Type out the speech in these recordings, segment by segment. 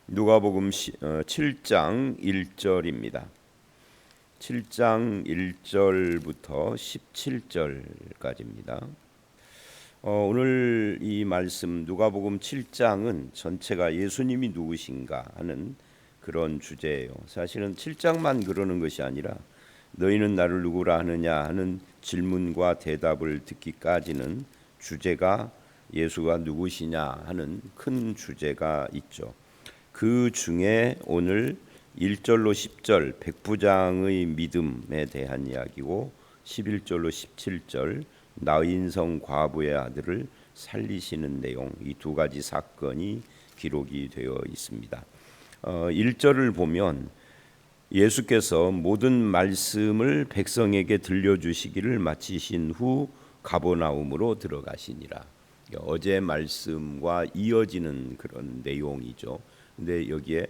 누가복음 7장 1절입니다. 7장 1절부터 17절까지입니다. 오늘 이 말씀 누가복음 7장은 전체가 예수님이 누구신가 하는 그런 주제예요. 사실은 7장만 그러는 것이 아니라 너희는 나를 누구라 하느냐 하는 질문과 대답을 듣기까지는 주제가 예수가 누구시냐 하는 큰 주제가 있죠. 그 중에 오늘 1절로 10절 백부장의 믿음에 대한 이야기고 11절로 17절 나인성 과부의 아들을 살리시는 내용, 이 두 가지 사건이 기록이 되어 있습니다. 1절을 보면 예수께서 모든 말씀을 백성에게 들려주시기를 마치신 후 가버나움으로 들어가시니라. 어제 말씀과 이어지는 그런 내용이죠. 근데 여기에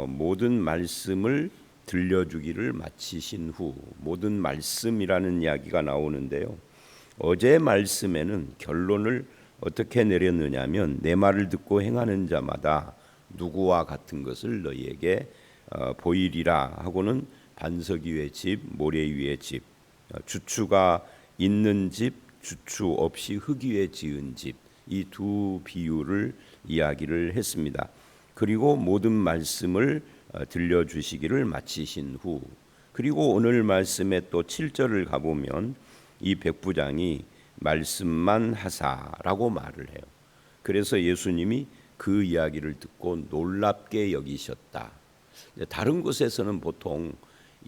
모든 말씀을 들려주기를 마치신 후, 모든 말씀이라는 이야기가 나오는데요. 어제 말씀에는 결론을 어떻게 내렸느냐면 내 말을 듣고 행하는 자마다 누구와 같은 것을 너희에게 보이리라 하고는 반석 위의 집, 모래 위의 집, 주추가 있는 집, 주추 없이 흙 위에 지은 집, 이 두 비유를 이야기를 했습니다. 그리고 모든 말씀을 들려주시기를 마치신 후, 그리고 오늘 말씀에 또 7절을 가보면 이 백부장이 말씀만 하사라고 말을 해요. 그래서 예수님이 그 이야기를 듣고 놀랍게 여기셨다. 다른 곳에서는 보통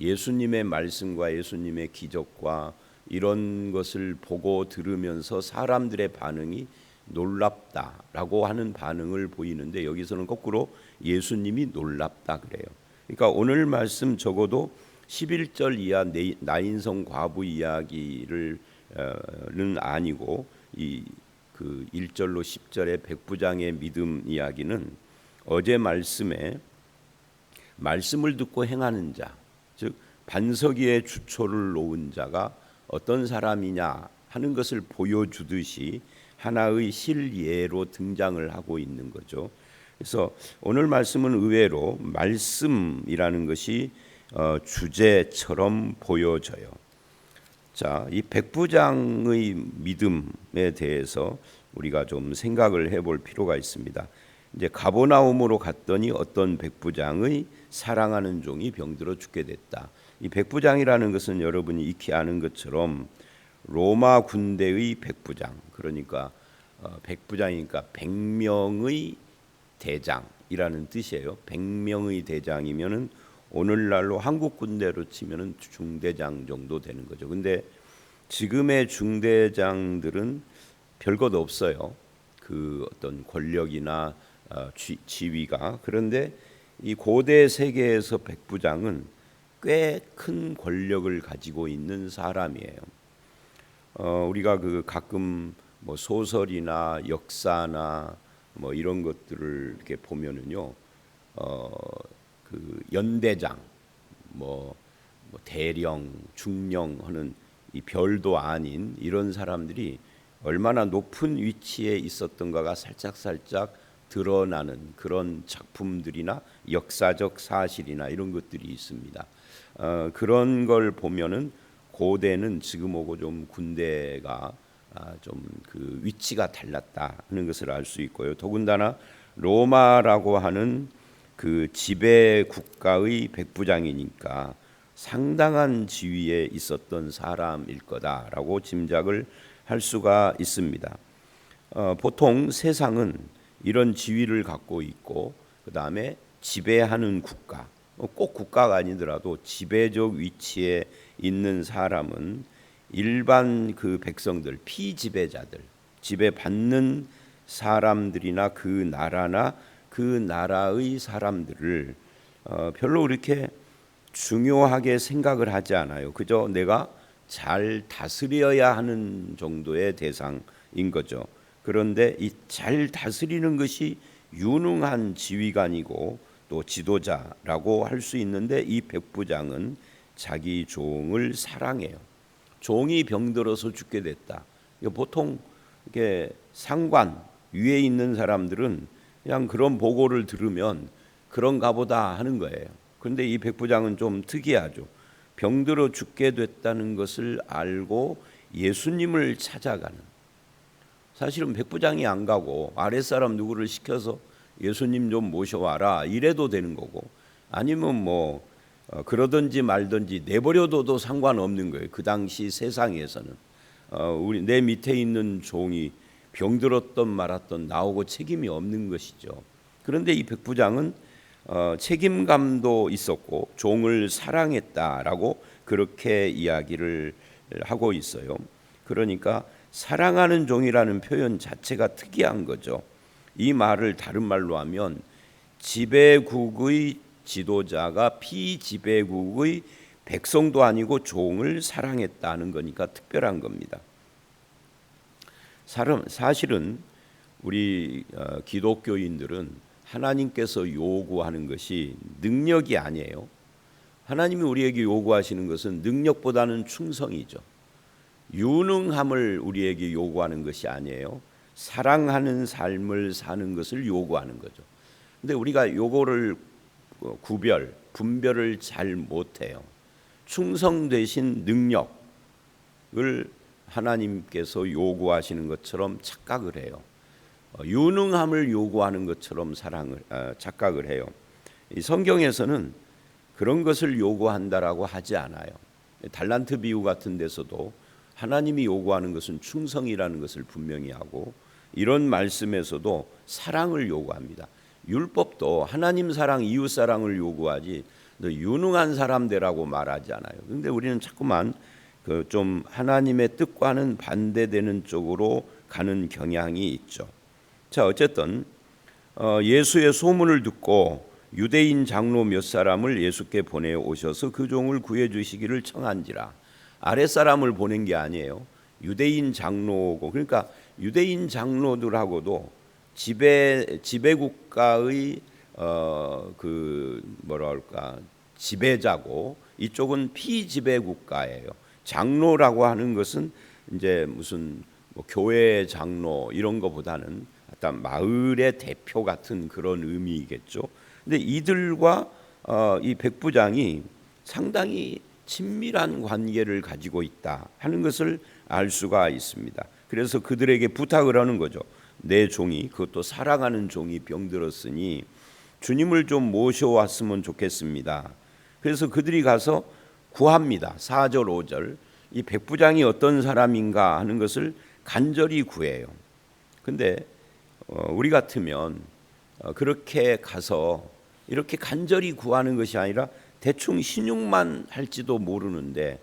예수님의 말씀과 예수님의 기적과 이런 것을 보고 들으면서 사람들의 반응이 놀랍다라고 하는 반응을 보이는데 여기서는 거꾸로 예수님이 놀랍다 그래요. 그러니까 오늘 말씀 적어도 11절 이하 나인성 과부 이야기는 아니고 그 1절로 10절의 백부장의 믿음 이야기는 어제 말씀에 말씀을 듣고 행하는 자, 즉 반석 위에 주초를 놓은 자가 어떤 사람이냐 하는 것을 보여주듯이 하나의 실예로 등장을 하고 있는 거죠. 그래서 오늘 말씀은 의외로 말씀이라는 것이 주제처럼 보여져요. 자, 이 백부장의 믿음에 대해서 우리가 좀 생각을 해볼 필요가 있습니다. 이제 가버나움으로 갔더니 어떤 백부장의 사랑하는 종이 병들어 죽게 됐다. 이 백부장이라는 것은 여러분이 익히 아는 것처럼 로마 군대의 백부장, 그러니까 백부장이니까 100명의 대장이라는 뜻이에요. 100명의 대장이면은 오늘날로 한국 군대로 치면은 중대장 정도 되는 거죠. 근데 지금의 중대장들은 별것 없어요. 그 어떤 권력이나 지위가. 그런데 이 고대 세계에서 백부장은 꽤 큰 권력을 가지고 있는 사람이에요. 우리가 그 가끔 뭐 소설이나 역사나 뭐 이런 것들을 이렇게 보면은요, 그 연대장, 뭐 대령, 중령 하는 이 별도 아닌 이런 사람들이 얼마나 높은 위치에 있었던가가 살짝 드러나는 그런 작품들이나 역사적 사실이나 이런 것들이 있습니다. 그런 걸 보면은 고대는 지금하고 좀 군대가 좀 그 위치가 달랐다 하는 것을 알 수 있고요. 더군다나 로마라고 하는 그 지배 국가의 백부장이니까 상당한 지위에 있었던 사람일 거다라고 짐작을 할 수가 있습니다. 보통 세상은 이런 지위를 갖고 있고 그 다음에 지배하는 국가, 꼭 국가가 아니더라도 지배적 위치에 있는 사람은 일반 그 백성들, 피지배자들, 지배받는 사람들이나 그 나라나 그 나라의 사람들을 별로 그렇게 중요하게 생각을 하지 않아요. 그저 내가 잘 다스려야 하는 정도의 대상인 거죠. 그런데 이 잘 다스리는 것이 유능한 지휘관이고 또 지도자라고 할 수 있는데 이 백부장은 자기 종을 사랑해요. 종이 병들어서 죽게 됐다. 보통 이게 상관 위에 있는 사람들은 그냥 그런 보고를 들으면 그런가 보다 하는 거예요. 그런데 이 백부장은 좀 특이하죠. 병들어 죽게 됐다는 것을 알고 예수님을 찾아가는, 사실은 백부장이 안 가고 아랫사람 누구를 시켜서 예수님 좀 모셔와라 이래도 되는 거고, 아니면 뭐 그러든지 말든지 내버려둬도 상관없는 거예요. 그 당시 세상에서는 우리 내 밑에 있는 종이 병들었던 말았던 나오고 책임이 없는 것이죠. 그런데 이 백부장은 책임감도 있었고 종을 사랑했다라고 그렇게 이야기를 하고 있어요. 그러니까 사랑하는 종이라는 표현 자체가 특이한 거죠. 이 말을 다른 말로 하면 지배국의 지도자가 피지배국의 백성도 아니고 종을 사랑했다는 거니까 특별한 겁니다. 사실은 우리 기독교인들은 하나님께서 요구하는 것이 능력이 아니에요. 하나님이 우리에게 요구하시는 것은 능력보다는 충성이죠. 유능함을 우리에게 요구하는 것이 아니에요. 사랑하는 삶을 사는 것을 요구하는 거죠. 근데 우리가 요거를 분별을 잘 못해요. 충성 대신 능력을 하나님께서 요구하시는 것처럼 착각을 해요. 유능함을 요구하는 것처럼 착각을 해요. 이 성경에서는 그런 것을 요구한다라고 하지 않아요. 달란트 비유 같은 데서도 하나님이 요구하는 것은 충성이라는 것을 분명히 하고, 이런 말씀에서도 사랑을 요구합니다. 율법도 하나님 사랑, 이웃 사랑을 요구하지 너 유능한 사람 되라고 말하지 않아요. 그런데 우리는 자꾸만 좀 하나님의 뜻과는 반대되는 쪽으로 가는 경향이 있죠. 자, 어쨌든 예수의 소문을 듣고 유대인 장로 몇 사람을 예수께 보내 오셔서 그 종을 구해 주시기를 청한지라. 아랫사람을 보낸 게 아니에요. 유대인 장로고, 그러니까 유대인 장로들하고도 지배국가의 지배자고, 이쪽은 피지배국가예요. 장로라고 하는 것은 이제 무슨 교회 장로 이런 거보다는 어떤 마을의 대표 같은 그런 의미이겠죠. 근데 이들과 이 백부장이 상당히 친밀한 관계를 가지고 있다 하는 것을 알 수가 있습니다. 그래서 그들에게 부탁을 하는 거죠. 내 종이, 그것도 사랑하는 종이 병들었으니 주님을 좀 모셔왔으면 좋겠습니다. 그래서 그들이 가서 구합니다. 4절 5절 이 백부장이 어떤 사람인가 하는 것을 간절히 구해요. 근데 우리 같으면 그렇게 가서 이렇게 간절히 구하는 것이 아니라 대충 신용만 할지도 모르는데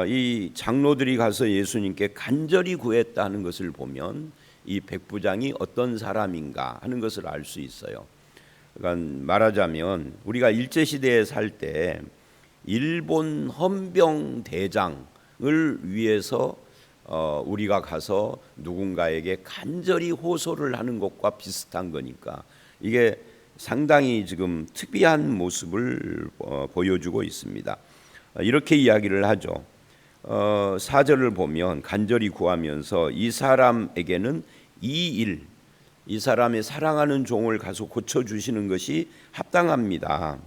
이 장로들이 가서 예수님께 간절히 구했다는 것을 보면 이 백부장이 어떤 사람인가 하는 것을 알 수 있어요. 그러니까 말하자면 우리가 일제시대에 살 때 일본 헌병 대장을 위해서 우리가 가서 누군가에게 간절히 호소를 하는 것과 비슷한 거니까 이게 상당히 지금 특이한 모습을 보여주고 있습니다. 이렇게 이야기를 하죠. 4절을 보면 간절히 구하면서 이 사람에게는 이 사람의 사랑하는 종을 가서 고쳐주시는 것이 합당합니다.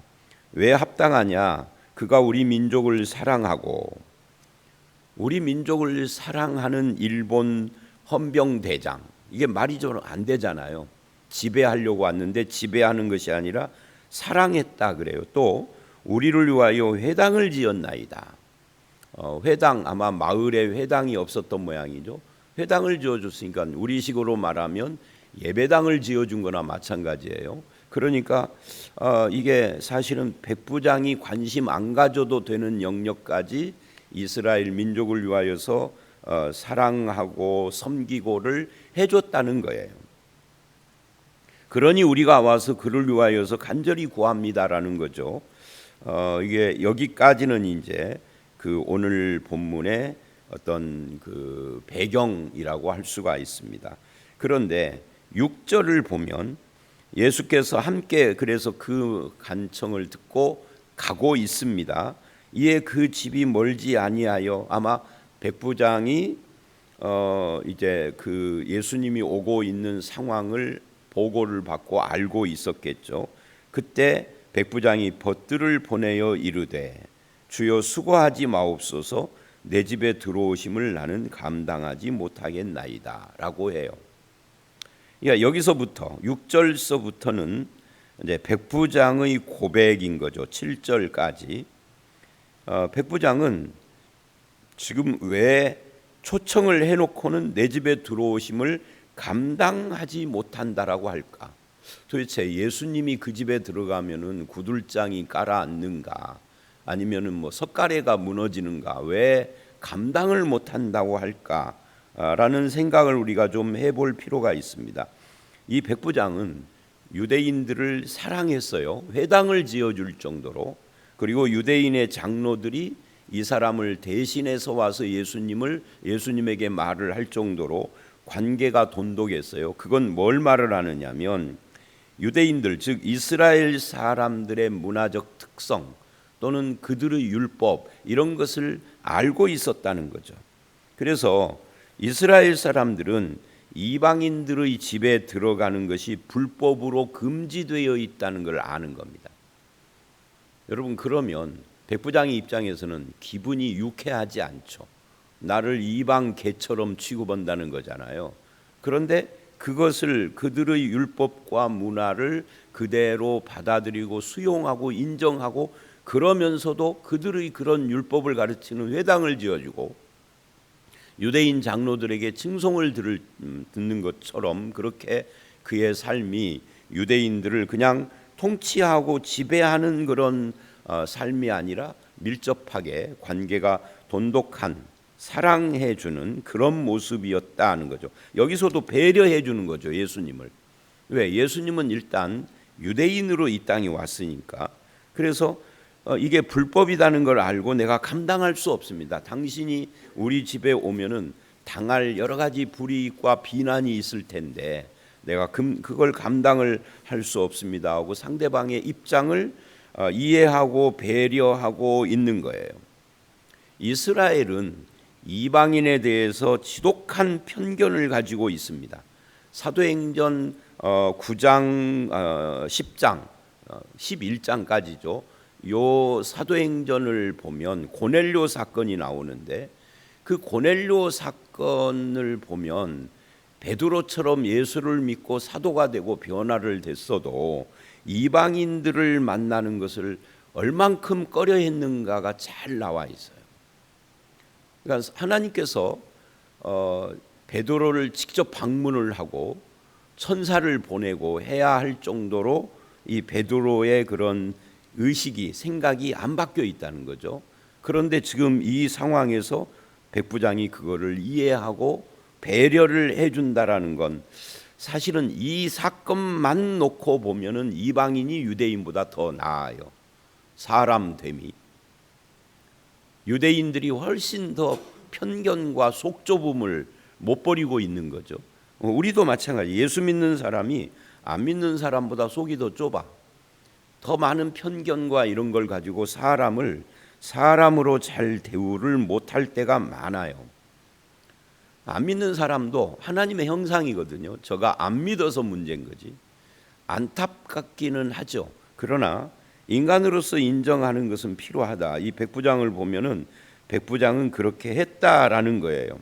왜 합당하냐? 그가 우리 민족을 사랑하고, 우리 민족을 사랑하는 일본 헌병대장, 이게 말이 좀 안 되잖아요. 지배하려고 왔는데 지배하는 것이 아니라 사랑했다 그래요. 또 우리를 위하여 회당을 지었나이다. 회당, 아마 마을에 회당이 없었던 모양이죠. 회당을 지어줬으니까 우리식으로 말하면 예배당을 지어준 거나 마찬가지예요. 그러니까 이게 사실은 백부장이 관심 안 가져도 되는 영역까지 이스라엘 민족을 위하여서 사랑하고 섬기고를 해줬다는 거예요. 그러니 우리가 와서 그를 위하여서 간절히 구합니다라는 거죠. 이게 여기까지는 이제 그 오늘 본문의 어떤 그 배경이라고 할 수가 있습니다. 그런데 6절을 보면 예수께서 함께 그래서 그 간청을 듣고 가고 있습니다. 이에 그 집이 멀지 아니하여, 아마 백부장이 이제 그 예수님이 오고 있는 상황을 보고를 받고 알고 있었겠죠. 그때 백부장이 벗들을 보내어 이르되 주여 수고하지 마옵소서 내 집에 들어오심을 나는 감당하지 못하겠나이다 라고 해요. 그러니까 여기서부터 6절서부터는 이제 백부장의 고백인 거죠. 7절까지 백부장은 지금 왜 초청을 해놓고는 내 집에 들어오심을 감당하지 못한다라고 할까? 도대체 예수님이 그 집에 들어가면은 구들장이 깔아앉는가? 아니면은 뭐 석가래가 무너지는가? 왜 감당을 못한다고 할까? 라는 생각을 우리가 좀 해볼 필요가 있습니다. 이 백부장은 유대인들을 사랑했어요. 회당을 지어줄 정도로. 그리고 유대인의 장로들이 이 사람을 대신해서 와서 예수님에게 말을 할 정도로 관계가 돈독했어요. 그건 뭘 말을 하느냐면 유대인들 즉 이스라엘 사람들의 문화적 특성 또는 그들의 율법 이런 것을 알고 있었다는 거죠. 그래서 이스라엘 사람들은 이방인들의 집에 들어가는 것이 불법으로 금지되어 있다는 걸 아는 겁니다. 여러분 그러면 백부장의 입장에서는 기분이 유쾌하지 않죠. 나를 이방 개처럼 취급한다는 거잖아요. 그런데 그것을 그들의 율법과 문화를 그대로 받아들이고 수용하고 인정하고 그러면서도 그들의 그런 율법을 가르치는 회당을 지어주고 유대인 장로들에게 칭송을 듣는 것처럼 그렇게 그의 삶이 유대인들을 그냥 통치하고 지배하는 그런 삶이 아니라 밀접하게 관계가 돈독한 사랑해주는 그런 모습이었다는 거죠. 여기서도 배려해주는 거죠. 예수님을. 왜? 예수님은 일단 유대인으로 이 땅에 왔으니까. 그래서 이게 불법이라는 걸 알고 내가 감당할 수 없습니다. 당신이 우리 집에 오면은 당할 여러 가지 불이익과 비난이 있을 텐데 내가 그걸 감당을 할 수 없습니다 하고 상대방의 입장을 이해하고 배려하고 있는 거예요. 이스라엘은 이방인에 대해서 지독한 편견을 가지고 있습니다. 사도행전 9장, 10장, 11장까지죠. 요 사도행전을 보면 고넬료 사건이 나오는데 그 고넬료 사건을 보면 베드로처럼 예수를 믿고 사도가 되고 변화를 됐어도 이방인들을 만나는 것을 얼만큼 꺼려했는가가 잘 나와 있어요. 그러니까 하나님께서 베드로를 직접 방문을 하고 천사를 보내고 해야 할 정도로 이 베드로의 그런 의식이 생각이 안 바뀌어 있다는 거죠. 그런데 지금 이 상황에서 백부장이 그거를 이해하고 배려를 해준다라는 건 사실은 이 사건만 놓고 보면은 이방인이 유대인보다 더 나아요. 사람됨이. 유대인들이 훨씬 더 편견과 속좁음을 못 버리고 있는 거죠. 우리도 마찬가지. 예수 믿는 사람이 안 믿는 사람보다 속이 더 좁아. 더 많은 편견과 이런 걸 가지고 사람을 사람으로 잘 대우를 못할 때가 많아요. 안 믿는 사람도 하나님의 형상이거든요. 저가 안 믿어서 문제인 거지. 안타깝기는 하죠. 그러나 인간으로서 인정하는 것은 필요하다. 이 백부장을 보면은 백부장은 그렇게 했다라는 거예요.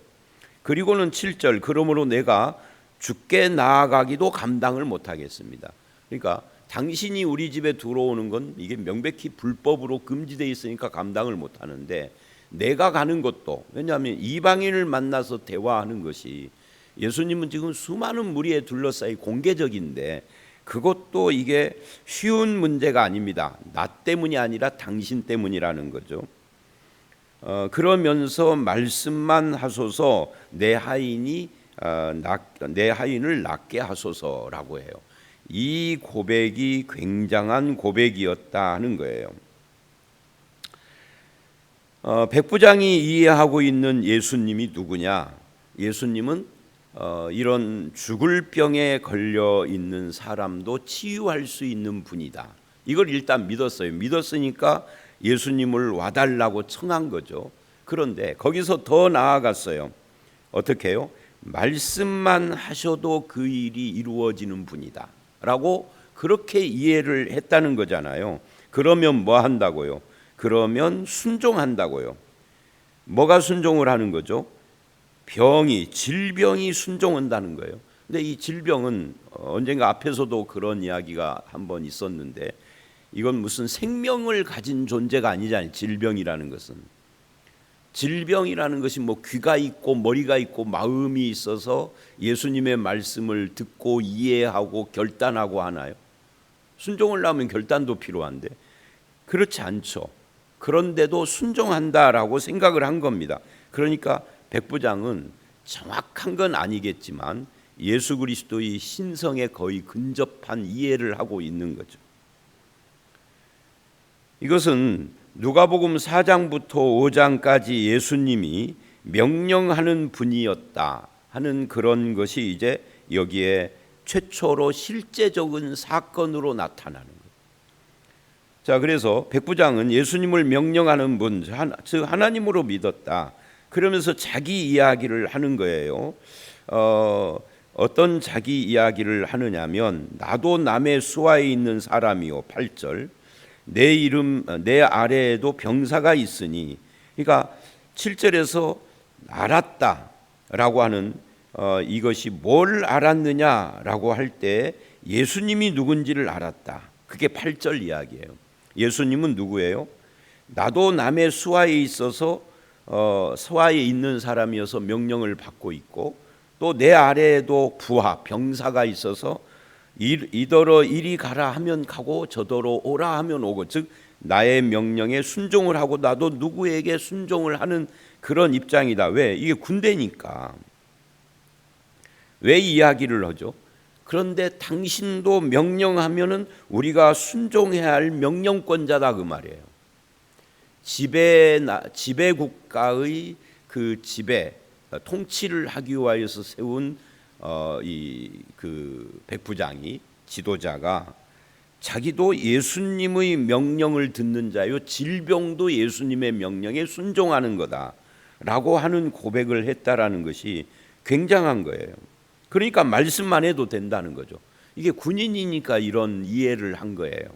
그리고는 7절 그러므로 내가 주께 나아가기도 감당을 못하겠습니다. 그러니까 당신이 우리 집에 들어오는 건 이게 명백히 불법으로 금지되어 있으니까 감당을 못하는데 내가 가는 것도 왜냐하면 이방인을 만나서 대화하는 것이 예수님은 지금 수많은 무리에 둘러싸이 공개적인데 그것도 이게 쉬운 문제가 아닙니다. 나 때문이 아니라 당신 때문이라는 거죠. 그러면서 말씀만 하소서 내 하인을 낫게 하소서라고 해요. 이 고백이 굉장한 고백이었다 하는 거예요. 백부장이 이해하고 있는 예수님이 누구냐? 예수님은 이런 죽을 병에 걸려 있는 사람도 치유할 수 있는 분이다. 이걸 일단 믿었어요. 믿었으니까 예수님을 와달라고 청한 거죠. 그런데 거기서 더 나아갔어요. 어떻게 해요? 말씀만 하셔도 그 일이 이루어지는 분이다 라고 그렇게 이해를 했다는 거잖아요. 그러면 뭐 한다고요? 그러면 순종한다고요. 뭐가 순종을 하는 거죠? 질병이 순종한다는 거예요. 근데 이 질병은 언젠가 앞에서도 그런 이야기가 한번 있었는데, 이건 무슨 생명을 가진 존재가 아니잖아요. 질병이라는 것이 뭐 귀가 있고 머리가 있고 마음이 있어서 예수님의 말씀을 듣고 이해하고 결단하고 하나요? 순종을 하면 결단도 필요한데 그렇지 않죠. 그런데도 순종한다라고 생각을 한 겁니다. 그러니까 백부장은 정확한 건 아니겠지만 예수 그리스도의 신성에 거의 근접한 이해를 하고 있는 거죠. 이것은 누가복음 4장부터 5장까지 예수님이 명령하는 분이었다 하는 그런 것이 이제 여기에 최초로 실제적인 사건으로 나타나는 거예요. 자, 그래서 백부장은 예수님을 명령하는 분, 즉 하나님으로 믿었다. 그러면서 자기 이야기를 하는 거예요. 어떤 자기 이야기를 하느냐면, 나도 남의 수하에 있는 사람이요. 8절. 내 아래에도 병사가 있으니. 그러니까 7절에서 알았다라고 하는 이것이 뭘 알았느냐라고 할 때 예수님이 누군지를 알았다. 그게 8절 이야기예요. 예수님은 누구예요? 나도 남의 수하에 있어서 수하에 있는 사람이어서 명령을 받고 있고, 또 내 아래에도 병사가 있어서 이더러 이리 가라 하면 가고 저더러 오라 하면 오고, 즉 나의 명령에 순종을 하고 나도 누구에게 순종을 하는 그런 입장이다. 왜? 이게 군대니까. 왜 이야기를 하죠? 그런데 당신도 명령하면은 우리가 순종해야 할 명령권자다 그 말이에요. 지배 국가의 그 통치를 하기 위하여서 세운 그 백부장이, 지도자가 자기도 예수님의 명령을 듣는 자요, 질병도 예수님의 명령에 순종하는 거다라고 하는 고백을 했다라는 것이 굉장한 거예요. 그러니까 말씀만 해도 된다는 거죠. 이게 군인이니까 이런 이해를 한 거예요.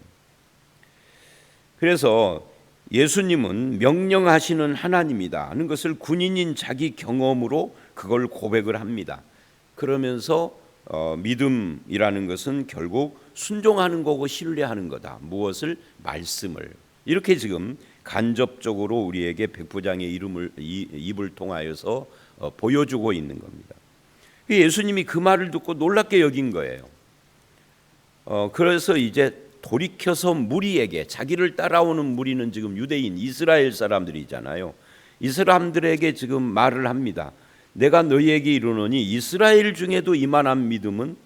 그래서 예수님은 명령하시는 하나님이다 하는 것을 군인인 자기 경험으로 그걸 고백을 합니다. 그러면서 믿음이라는 것은 결국 순종하는 거고 신뢰하는 거다. 무엇을? 말씀을. 이렇게 지금 간접적으로 우리에게 백부장의 입을 통하여서 보여주고 있는 겁니다. 예수님이 그 말을 듣고 놀랍게 여긴 거예요. 그래서 이제 돌이켜서 무리에게, 자기를 따라오는 무리는 지금 유대인 이스라엘 사람들이잖아요. 이 사람들에게 지금 말을 합니다. 내가 너희에게 이르노니 이스라엘 중에도 이만한 믿음은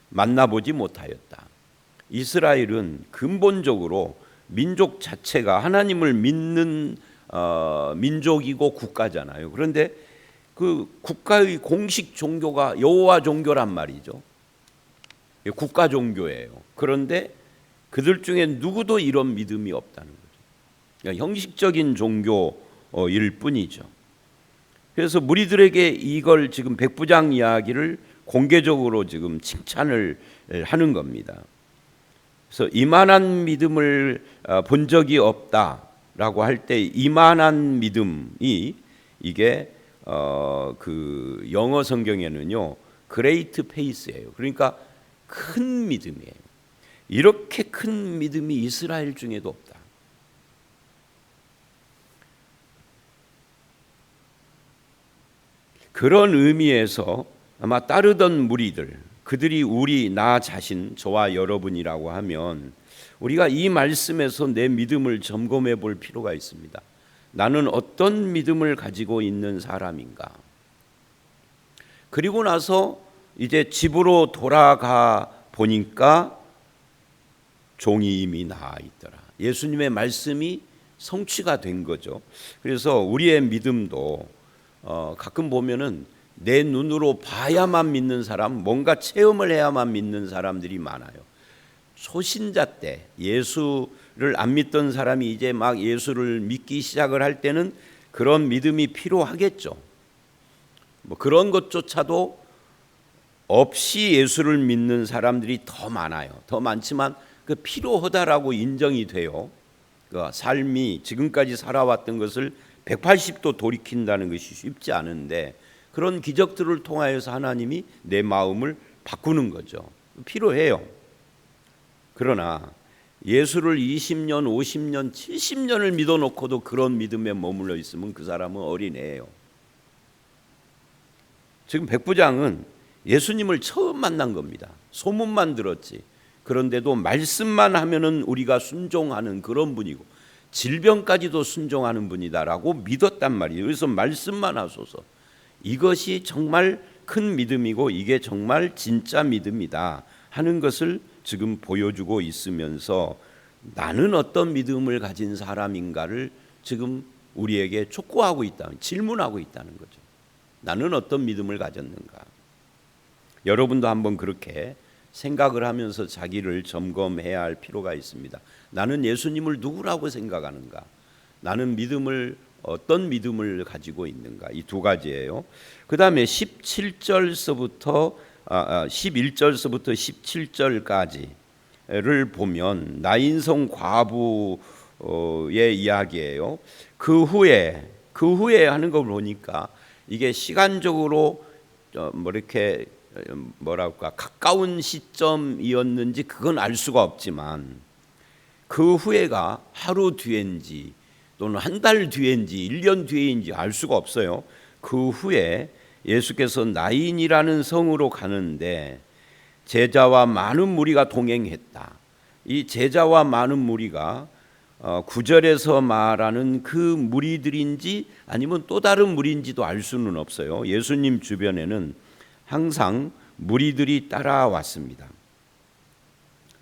만나보지 못하였다. 이스라엘은 근본적으로 민족 자체가 하나님을 믿는 민족이고 국가잖아요. 그런데 그 국가의 공식 종교가 여호와 종교란 말이죠. 국가 종교예요. 그런데 그들 중에 누구도 이런 믿음이 없다는 거죠. 그러니까 형식적인 종교일 뿐이죠. 그래서 무리들에게 이걸 지금 백부장 이야기를 공개적으로 지금 칭찬을 하는 겁니다. 그래서 이만한 믿음을 본 적이 없다라고 할 때 이만한 믿음이 이게 그 영어 성경에는요 great faith예요. 그러니까 큰 믿음이에요. 이렇게 큰 믿음이 이스라엘 중에도 없다. 그런 의미에서 아마 따르던 무리들, 그들이 나 자신, 저와 여러분이라고 하면 우리가 이 말씀에서 내 믿음을 점검해 볼 필요가 있습니다. 나는 어떤 믿음을 가지고 있는 사람인가? 그리고 나서 이제 집으로 돌아가 보니까 종이 이미 나아 있더라. 예수님의 말씀이 성취가 된 거죠. 그래서 우리의 믿음도 가끔 보면은 내 눈으로 봐야만 믿는 사람, 뭔가 체험을 해야만 믿는 사람들이 많아요. 초신자 때 예수를 안 믿던 사람이 이제 막 예수를 믿기 시작을 할 때는 그런 믿음이 필요하겠죠. 뭐 그런 것조차도 없이 예수를 믿는 사람들이 더 많아요. 더 많지만 그 필요하다라고 인정이 돼요. 그 삶이 지금까지 살아왔던 것을 180도 돌이킨다는 것이 쉽지 않은데 그런 기적들을 통하여서 하나님이 내 마음을 바꾸는 거죠. 필요해요. 그러나 예수를 20년, 50년, 70년을 믿어놓고도 그런 믿음에 머물러 있으면 그 사람은 어린애예요. 지금 백부장은 예수님을 처음 만난 겁니다. 소문만 들었지. 그런데도 말씀만 하면은 우리가 순종하는 그런 분이고 질병까지도 순종하는 분이다라고 믿었단 말이에요. 그래서 말씀만 하소서. 이것이 정말 큰 믿음이고 이게 정말 진짜 믿음이다 하는 것을 지금 보여주고 있으면서 나는 어떤 믿음을 가진 사람인가를 지금 우리에게 촉구하고 있다, 질문하고 있다는 거죠. 나는 어떤 믿음을 가졌는가? 여러분도 한번 그렇게 생각을 하면서 자기를 점검해야 할 필요가 있습니다. 나는 예수님을 누구라고 생각하는가? 나는 어떤 믿음을 가지고 있는가? 이 두 가지예요. 그 다음에 11절서부터 17절까지를 보면 나인성 과부의 이야기예요. 그 후에 하는 걸 보니까 이게 시간적으로 이렇게 가까운 시점이었는지 그건 알 수가 없지만 그 후에가 하루 뒤인지 또는 한 달 뒤인지 1년 뒤인지 알 수가 없어요. 그 후에 예수께서 나인이라는 성으로 가는데 제자와 많은 무리가 동행했다. 이 제자와 많은 무리가 9절에서 말하는 그 무리들인지 아니면 또 다른 무리인지도 알 수는 없어요. 예수님 주변에는 항상 무리들이 따라왔습니다.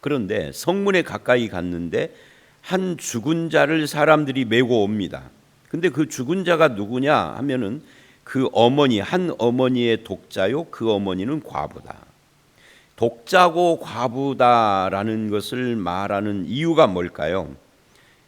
그런데 성문에 가까이 갔는데 한 죽은 자를 사람들이 메고 옵니다. 근데 그 죽은 자가 누구냐 하면은 그 어머니, 한 어머니의 독자요, 그 어머니는 과부다. 독자고 과부다라는 것을 말하는 이유가 뭘까요?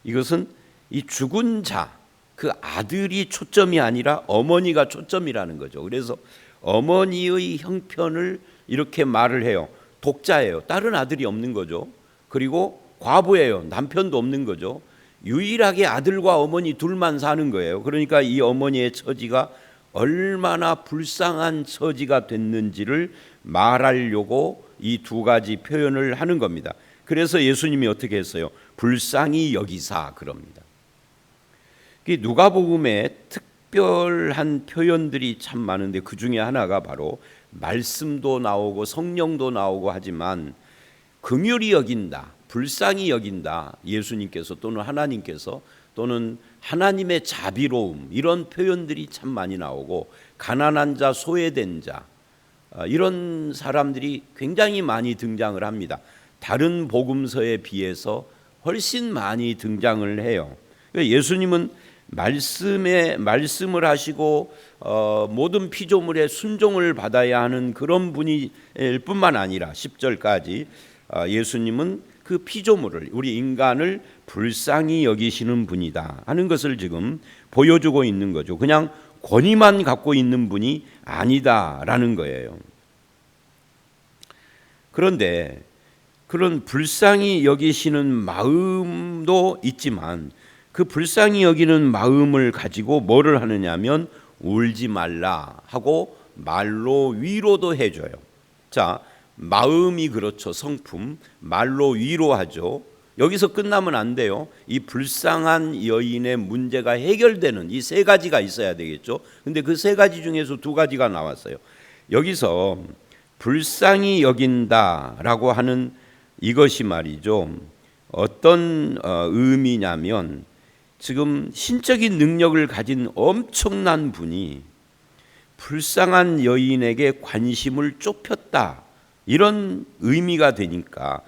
이것은 이 죽은 자, 그 아들이 초점이 아니라 어머니가 초점이라는 거죠. 그래서 어머니의 형편을 이렇게 말을 해요. 독자예요. 다른 아들이 없는 거죠. 그리고 과부예요. 남편도 없는 거죠. 유일하게 아들과 어머니 둘만 사는 거예요. 그러니까 이 어머니의 처지가 얼마나 불쌍한 처지가 됐는지를 말하려고 이 두 가지 표현을 하는 겁니다. 그래서 예수님이 어떻게 했어요? 불쌍히 여기사 그럽니다. 누가복음에 특별한 표현들이 참 많은데 그 중에 하나가 바로 말씀도 나오고 성령도 나오고 하지만 긍휼히 여긴다, 불쌍히 여긴다, 예수님께서 또는 하나님께서 또는 하나님의 자비로움 이런 표현들이 참 많이 나오고 가난한 자, 소외된 자 이런 사람들이 굉장히 많이 등장을 합니다. 다른 복음서에 비해서 훨씬 많이 등장을 해요. 예수님은 말씀을 하시고 모든 피조물의 순종을 받아야 하는 그런 분일 뿐만 아니라 10절까지 예수님은 그 피조물을 우리 인간을 불쌍히 여기시는 분이다 하는 것을 지금 보여주고 있는 거죠. 그냥 권위만 갖고 있는 분이 아니다라는 거예요. 그런데 그런 불쌍히 여기시는 마음도 있지만 그 불쌍히 여기는 마음을 가지고 뭐를 하느냐면 울지 말라 하고 말로 위로도 해줘요. 자, 마음이 그렇죠. 성품, 말로 위로하죠. 여기서 끝나면 안 돼요. 이 불쌍한 여인의 문제가 해결되는 이 세 가지가 있어야 되겠죠. 근데 그 세 가지 중에서 두 가지가 나왔어요. 여기서 불쌍히 여긴다라고 하는 이것이 말이죠. 어떤 의미냐면 지금 신적인 능력을 가진 엄청난 분이 불쌍한 여인에게 관심을 좁혔다. 이런 의미가 되니까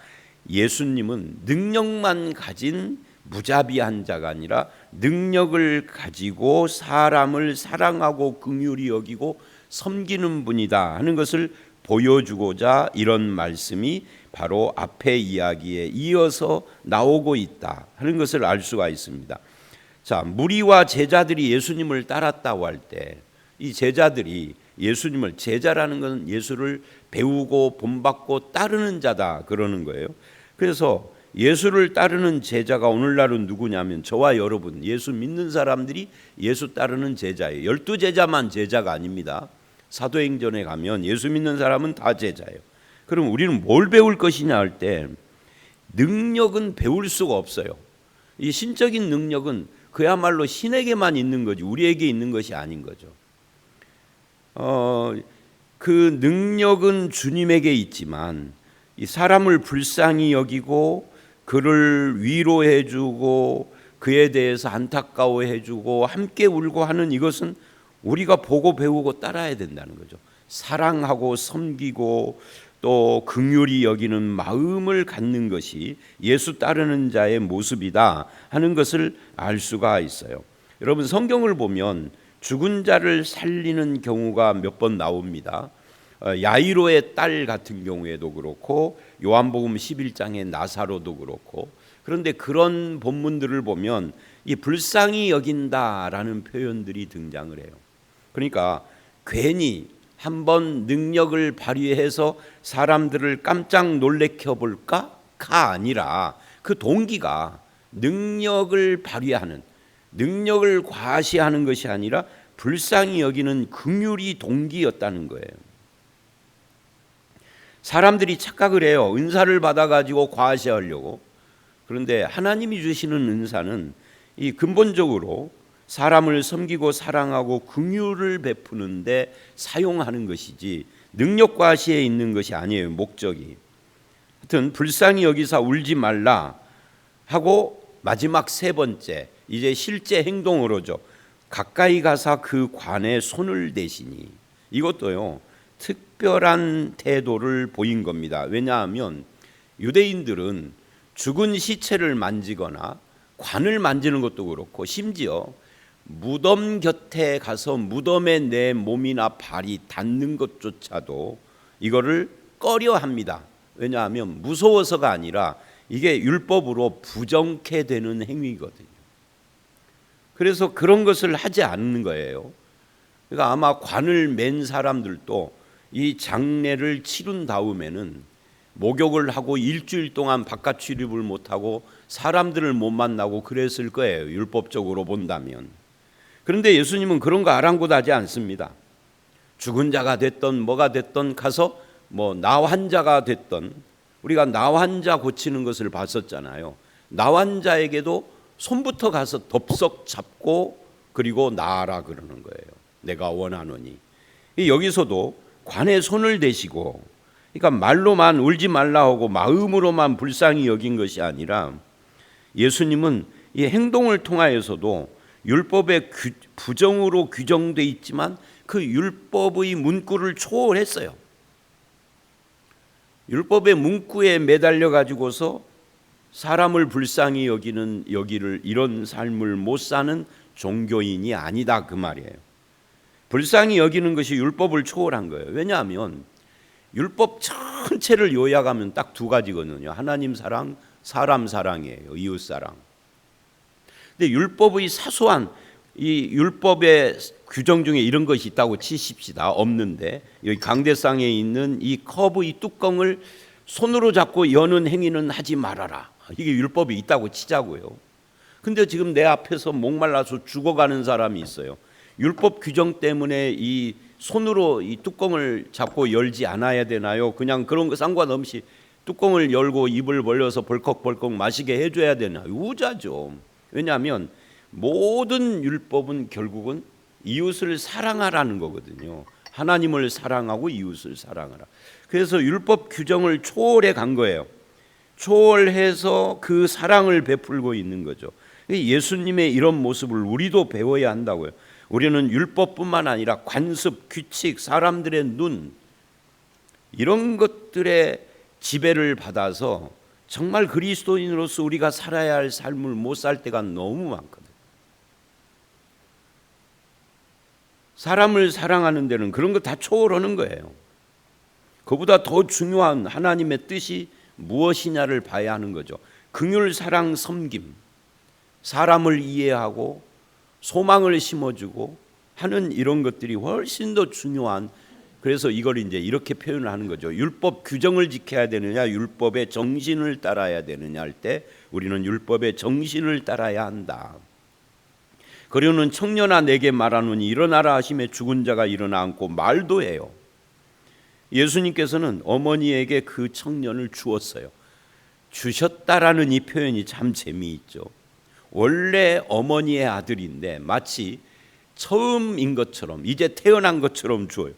예수님은 능력만 가진 무자비한 자가 아니라 능력을 가지고 사람을 사랑하고 긍휼히 여기고 섬기는 분이다 하는 것을 보여주고자 이런 말씀이 바로 앞의 이야기에 이어서 나오고 있다 하는 것을 알 수가 있습니다. 자, 무리와 제자들이 예수님을 따랐다고 할 때 이 제자들이 예수님을, 제자라는 것은 예수를 배우고 본받고 따르는 자다 그러는 거예요. 그래서 예수를 따르는 제자가 오늘날은 누구냐면 저와 여러분, 예수 믿는 사람들이 예수 따르는 제자예요. 12제자만 제자가 아닙니다. 사도행전에 가면 예수 믿는 사람은 다 제자예요. 그럼 우리는 뭘 배울 것이냐 할 때 능력은 배울 수가 없어요. 이 신적인 능력은 그야말로 신에게만 있는 거지 우리에게 있는 것이 아닌 거죠. 그 능력은 주님에게 있지만 이 사람을 불쌍히 여기고 그를 위로해주고 그에 대해서 안타까워해주고 함께 울고 하는 이것은 우리가 보고 배우고 따라야 된다는 거죠. 사랑하고 섬기고 또 긍휼히 여기는 마음을 갖는 것이 예수 따르는 자의 모습이다 하는 것을 알 수가 있어요. 여러분 성경을 보면 죽은 자를 살리는 경우가 몇 번 나옵니다. 야이로의 딸 같은 경우에도 그렇고 요한복음 11장의 나사로도 그렇고, 그런데 그런 본문들을 보면 이 불쌍히 여긴다라는 표현들이 등장을 해요. 그러니까 괜히 한번 능력을 발휘해서 사람들을 깜짝 놀래켜 볼까가 아니라 그 동기가 능력을 발휘하는, 능력을 과시하는 것이 아니라 불쌍히 여기는 긍휼이 동기였다는 거예요. 사람들이 착각을 해요. 은사를 받아가지고 과시하려고. 그런데 하나님이 주시는 은사는 이 근본적으로 사람을 섬기고 사랑하고 긍휼을 베푸는데 사용하는 것이지 능력 과시에 있는 것이 아니에요. 목적이. 하여튼 불쌍히 여기사 울지 말라 하고 마지막 세 번째 이제 실제 행동으로죠. 가까이 가사 그 관에 손을 대시니, 이것도요 특별한 태도를 보인 겁니다. 왜냐하면 유대인들은 죽은 시체를 만지거나 관을 만지는 것도 그렇고 심지어 무덤 곁에 가서 무덤에 내 몸이나 발이 닿는 것조차도 이거를 꺼려합니다. 왜냐하면 무서워서가 아니라 이게 율법으로 부정케 되는 행위거든요. 그래서 그런 것을 하지 않는 거예요. 그러니까 아마 관을 맨 사람들도 이 장례를 치른 다음에는 목욕을 하고 일주일 동안 바깥 출입을 못하고 사람들을 못 만나고 그랬을 거예요. 율법적으로 본다면. 그런데 예수님은 그런 거 아랑곳하지 않습니다. 죽은 자가 됐던 뭐가 됐던 가서 뭐 나 환자가 됐던, 우리가 나 환자 고치는 것을 봤었잖아요. 나 환자에게도 손부터 가서 덥석 잡고 그리고 나아라 그러는 거예요. 내가 원하노니. 여기서도 관에 손을 대시고, 그러니까 말로만 울지 말라 하고 마음으로만 불쌍히 여긴 것이 아니라 예수님은 이 행동을 통하여서도 율법의 부정으로 규정돼 있지만 그 율법의 문구를 초월했어요. 율법의 문구에 매달려 가지고서 사람을 불쌍히 여기를 이런 삶을 못 사는 종교인이 아니다 그 말이에요. 불쌍히 여기는 것이 율법을 초월한 거예요. 왜냐하면 율법 전체를 요약하면 딱 두 가지거든요. 하나님 사랑, 사람 사랑이에요. 이웃 사랑. 근데 율법의 사소한 이 율법의 규정 중에 이런 것이 있다고 치십시다. 없는데 여기 강대상에 있는 이 컵의 뚜껑을 손으로 잡고 여는 행위는 하지 말아라. 이게 율법이 있다고 치자고요. 근데 지금 내 앞에서 목말라서 죽어가는 사람이 있어요. 율법 규정 때문에 이 손으로 이 뚜껑을 잡고 열지 않아야 되나요? 그냥 그런 거 상관없이 뚜껑을 열고 입을 벌려서 벌컥벌컥 마시게 해줘야 되나요? 우자죠. 왜냐하면 모든 율법은 결국은 이웃을 사랑하라는 거거든요. 하나님을 사랑하고 이웃을 사랑하라. 그래서 율법 규정을 초월해 간 거예요. 초월해서 그 사랑을 베풀고 있는 거죠. 예수님의 이런 모습을 우리도 배워야 한다고요. 우리는 율법뿐만 아니라 관습, 규칙, 사람들의 눈, 이런 것들의 지배를 받아서 정말 그리스도인으로서 우리가 살아야 할 삶을 못 살 때가 너무 많거든. 사람을 사랑하는 데는 그런 거 다 초월하는 거예요. 그보다 더 중요한 하나님의 뜻이 무엇이냐를 봐야 하는 거죠. 긍휼, 사랑, 섬김, 사람을 이해하고 소망을 심어주고 하는 이런 것들이 훨씬 더 중요한, 그래서 이걸 이제 이렇게 표현을 하는 거죠. 율법 규정을 지켜야 되느냐, 율법의 정신을 따라야 되느냐 할 때 우리는 율법의 정신을 따라야 한다. 그러는 청년아 내게 말하노니 일어나라 하심에 죽은 자가 일어나 앉고 말도 해요. 예수님께서는 어머니에게 그 청년을 주었어요. 주셨다라는 이 표현이 참 재미있죠. 원래 어머니의 아들인데 마치 처음인 것처럼, 이제 태어난 것처럼 주어요.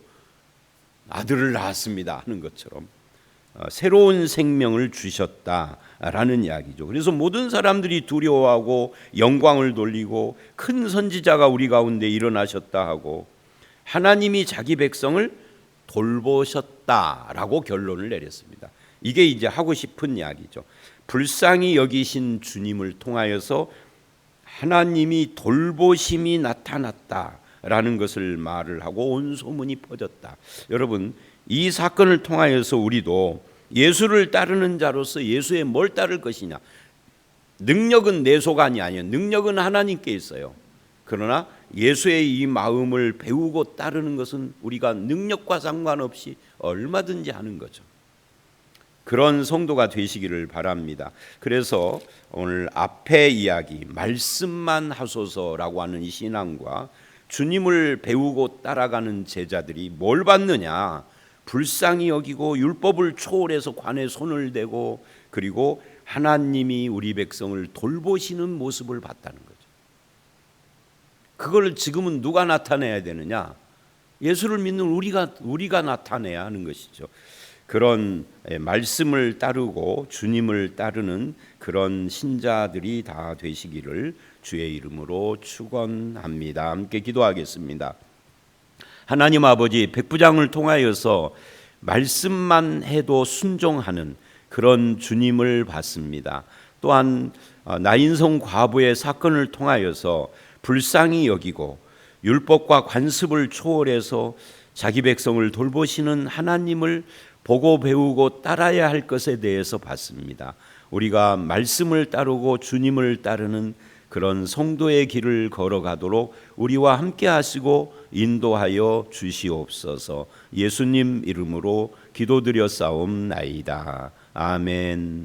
아들을 낳았습니다 하는 것처럼 새로운 생명을 주셨다라는 이야기죠. 그래서 모든 사람들이 두려워하고 영광을 돌리고 큰 선지자가 우리 가운데 일어나셨다 하고 하나님이 자기 백성을 돌보셨다라고 결론을 내렸습니다. 이게 이제 하고 싶은 이야기죠. 불쌍히 여기신 주님을 통하여서 하나님이 돌보심이 나타났다라는 것을 말을 하고 온 소문이 퍼졌다. 여러분, 이 사건을 통하여서 우리도 예수를 따르는 자로서 예수의 뭘 따를 것이냐. 능력은 내 소관이 아니에요. 능력은 하나님께 있어요. 그러나 예수의 이 마음을 배우고 따르는 것은 우리가 능력과 상관없이 얼마든지 하는 거죠. 그런 성도가 되시기를 바랍니다. 그래서 오늘 앞에 이야기 말씀만 하소서라고 하는 이 신앙과 주님을 배우고 따라가는 제자들이 뭘 받느냐, 불쌍히 여기고 율법을 초월해서 관에 손을 대고 그리고 하나님이 우리 백성을 돌보시는 모습을 봤다는 거죠. 그걸 지금은 누가 나타내야 되느냐? 예수를 믿는 우리가 나타내야 하는 것이죠. 그런 말씀을 따르고 주님을 따르는 그런 신자들이 다 되시기를 주의 이름으로 축원합니다. 함께 기도하겠습니다. 하나님 아버지, 백부장을 통하여서 말씀만 해도 순종하는 그런 주님을 봤습니다. 또한 나인성 과부의 사건을 통하여서 불쌍히 여기고 율법과 관습을 초월해서 자기 백성을 돌보시는 하나님을 보고 배우고 따라야 할 것에 대해서 봤습니다. 우리가 말씀을 따르고 주님을 따르는 그런 성도의 길을 걸어가도록 우리와 함께 하시고 인도하여 주시옵소서. 예수님 이름으로 기도드려 싸움나이다. 아멘.